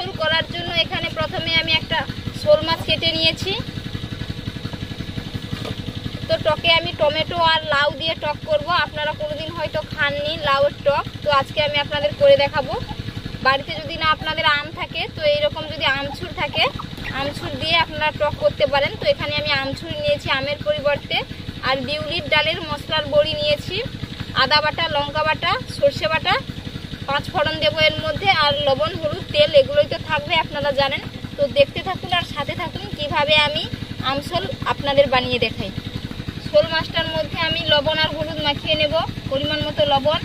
আমচুর করার জন্য এখানে প্রথমে আমি একটা শোল মাছ কেটে নিয়েছি। তো টকে আমি টমেটো আর লাউ দিয়ে টক করব। আপনারা কোনোদিন হয়তো খাননি লাউয়ের টক, তো আজকে আমি আপনাদের করে দেখাবো। বাড়িতে যদি না আপনাদের আম থাকে তো এইরকম যদি আমচুর থাকে, আমচুর দিয়ে আপনারা টক করতে পারেন। তো এখানে আমি আমচুর নিয়েছি আমের পরিবর্তে, আর বিউলির ডালের মশলার বড়ি নিয়েছি, আদা বাটা, লঙ্কা বাটা, সর্ষে বাটা, 5 ফোড়ন দেবো এর মধ্যে, আর লবণ, হলুদ, তেল এগুলোই তো থাকবে আপনারা জানেন। তো দেখতে থাকুন আর সাথে থাকুন কিভাবে আমি আমসল আপনাদের বানিয়ে দেখাই। শোল মাছটার মধ্যে আমি লবণ আর হলুদ মাখিয়ে নেব। পরিমাণ মতো লবণ,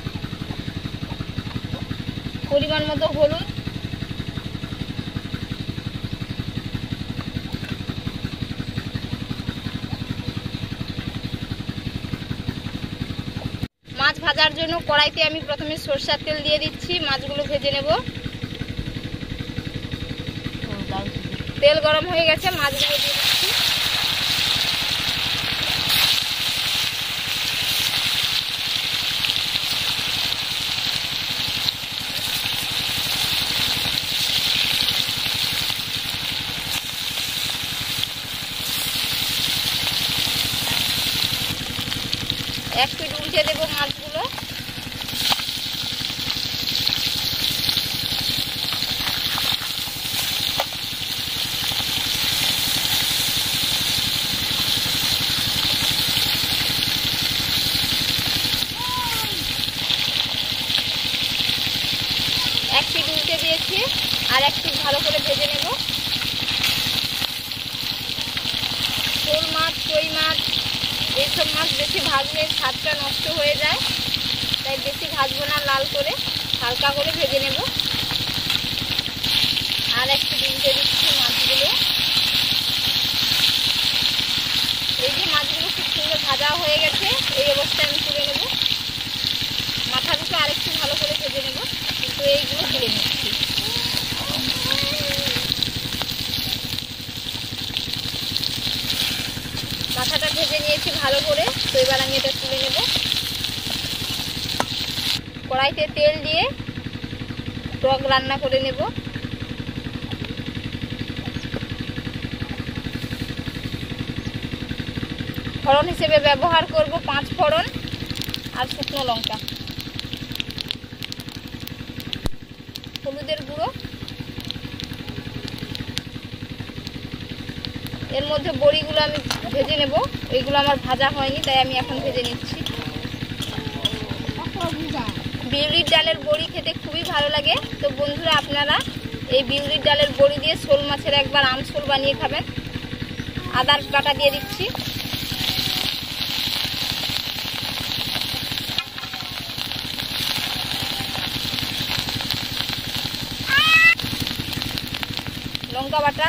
পরিমাণ মতো হলুদ, মাছ ভাজার জন্য কড়াইতে আমি প্রথমে সরষের তেল দিয়ে দিচ্ছি। মাছগুলো ভেজে নেব। তেল গরম হয়ে গেছে, মাছগুলো দিয়ে দিচ্ছি। এক পিঠ উল্টে দেবো মাছগুলো। এক পিঠ উল্টে দিয়েছি, আর এক পিঠ ভালো করে ভেজে নেব। শোল মাছ, কই মাছ, এইসব মাছ বেশি ভাজলে স্বাদটা নষ্ট হয়ে যায়, তাই বেশি ভাজবো না, লাল করে হালকা করে ভেজে নেব। আর একটু উল্টে দিচ্ছি মাছগুলো। এই যে মাছগুলো খুব সুন্দর ভাজা হয়ে গেছে, এই অবস্থায় আমি তুলে নেব। মাথা দুটো আরেকটু ভালো করে ভেজে নেব, কিন্তু এইগুলো তুলে নিচ্ছি। মাথাটা ভেজে নিয়েছি ভালো করে, তো এবার আমি এটা তুলে নেব। কড়াইতে তেল দিয়ে টক রান্না করে নেব। ফোড়ন হিসেবে ব্যবহার করব 5 ফোড়ন আর শুকনো লঙ্কা, হলুদের গুঁড়ো, এর মধ্যে বড়িগুলো আমি ভেজে নেব। এইগুলো আমার ভাজা হয়নি, তাই আমি এখন ভেজে নিচ্ছি। বিউলির ডালের বড়ি খেতে খুবই ভালো লাগে। তো বন্ধুরা, আপনারা এই বিউলির ডালের বড়ি দিয়ে শোল মাছের একবার আমঝোল বানিয়ে খাবেন। আদার বাটা দিয়ে দিচ্ছি, লঙ্কা বাটা,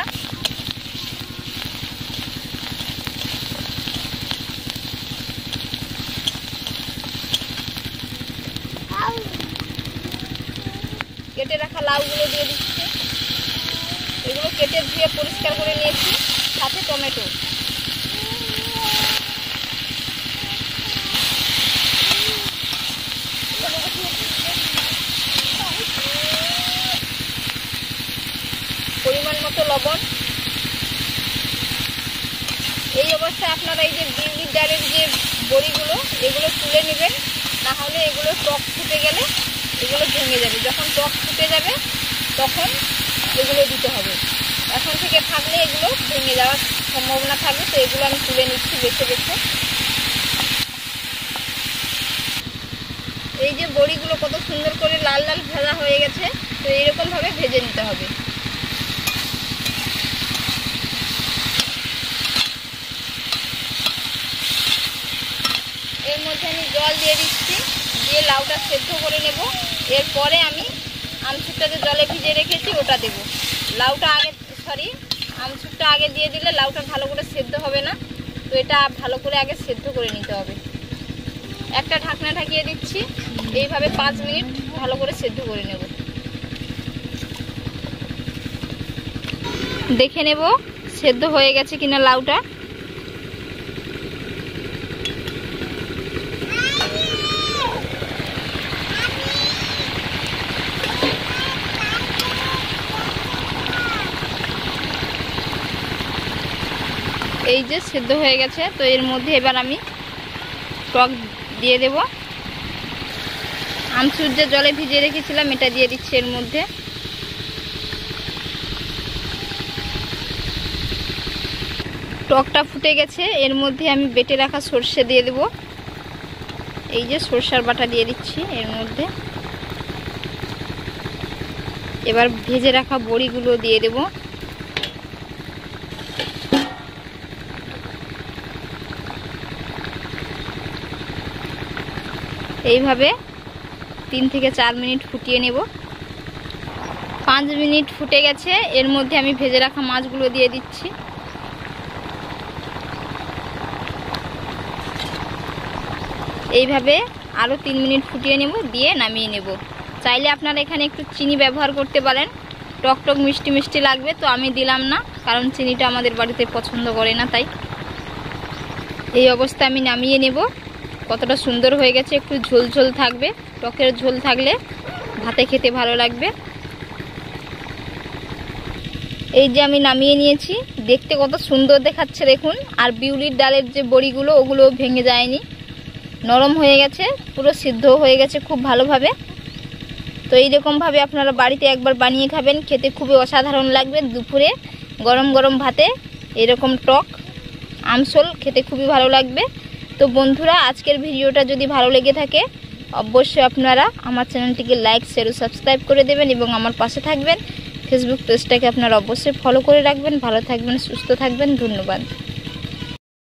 কেটে রাখা লাউগুলো দিয়ে দিচ্ছি। এগুলো কেটে ধুয়ে পরিষ্কার করে নিয়েছি, সাথে টমেটো। পরিমাণ মতো লবণ। এই অবস্থায় আপনারা এই যে বিউলির ডালের যে বড়িগুলো, এগুলো তুলে নেবেন, না হলে এগুলো টক ফুটে গেলে এগুলো ভেঙে যাবে। যখন টক ফুটে যাবে তখন এগুলো দিতে হবে। এখন থেকে থাকলে এগুলো ভেঙে যাওয়ার সম্ভাবনা থাকবে। তো এগুলো আমি তুলে নিচ্ছি বেছে বেছে। এই যে বড়িগুলো কত সুন্দর করে লাল লাল ভাজা হয়ে গেছে, তো এইরকমভাবে ভেজে নিতে হবে। এর মধ্যে আমি জল দিয়ে দিচ্ছি, দিয়ে লাউটা সেদ্ধ করে নেব। এরপরে আমি আমচুরটা যে জলে ভিজে রেখেছি ওটা দেব। লাউটা আগে আমচুরটা আগে দিয়ে দিলে লাউটা ভালো করে সেদ্ধ হবে না, তো এটা ভালো করে আগে সেদ্ধ করে নিতে হবে। একটা ঢাকনা ঢাকিয়ে দিচ্ছি, এইভাবে 5 মিনিট ভালো করে সেদ্ধ করে নেব। দেখে নেব সেদ্ধ হয়ে গেছে কিনা লাউটা। এই যে সেদ্ধ হয়ে গেছে। তো এর মধ্যে এবার আমি টক দিয়ে দেব। আমচুর যে জলে ভিজিয়ে রেখেছিলাম এটা দিয়ে দিচ্ছি এর মধ্যে। টকটা ফুটে গেছে, এর মধ্যে আমি বেটে রাখা সরষে দিয়ে দেব। এই যে সরষার বাটা দিয়ে দিচ্ছি এর মধ্যে। এবার ভেজে রাখা বড়িগুলো দিয়ে দেব। এইভাবে 3 থেকে 4 মিনিট ফুটিয়ে নেব। 5 মিনিট ফুটে গেছে, এর মধ্যে আমি ভেজে রাখা মাছগুলো দিয়ে দিচ্ছি। এইভাবে আরও 3 মিনিট ফুটিয়ে নেব, দিয়ে নামিয়ে নেব। চাইলে আপনারা এখানে একটু চিনি ব্যবহার করতে পারেন, টক টক মিষ্টি মিষ্টি লাগবে, তো আমি দিলাম না, কারণ চিনিটা আমাদের বাড়িতে পছন্দ করে না। তাই এই অবস্থা আমি নামিয়ে নেব। কতটা সুন্দর হয়ে গেছে, একটু ঝোল ঝোল থাকবে, টকের ঝোল থাকলে ভাতে খেতে ভালো লাগবে। এই যে আমি নামিয়ে নিয়েছি, দেখতে কত সুন্দর দেখাচ্ছে দেখুন। আর বিউলির ডালের যে বড়িগুলো ওগুলো ভেঙে যায়নি, নরম হয়ে গেছে, পুরো সিদ্ধ হয়ে গেছে খুব ভালোভাবে। তো এইরকমভাবে আপনারা বাড়িতে একবার বানিয়ে খাবেন, খেতে খুবই অসাধারণ লাগবে। দুপুরে গরম গরম ভাতে এরকম টক আমসল খেতে খুবই ভালো লাগবে। তো বন্ধুরা, আজকের ভিডিওটা যদি ভালো লেগে থাকে অবশ্যই আপনারা আমার চ্যানেলটিকে লাইক শেয়ার ও সাবস্ক্রাইব করে দেবেন এবং আমার পাশে থাকবেন। ফেসবুক পেজটাকে আপনারা অবশ্যই ফলো করে রাখবেন। ভালো থাকবেন, সুস্থ থাকবেন, ধন্যবাদ।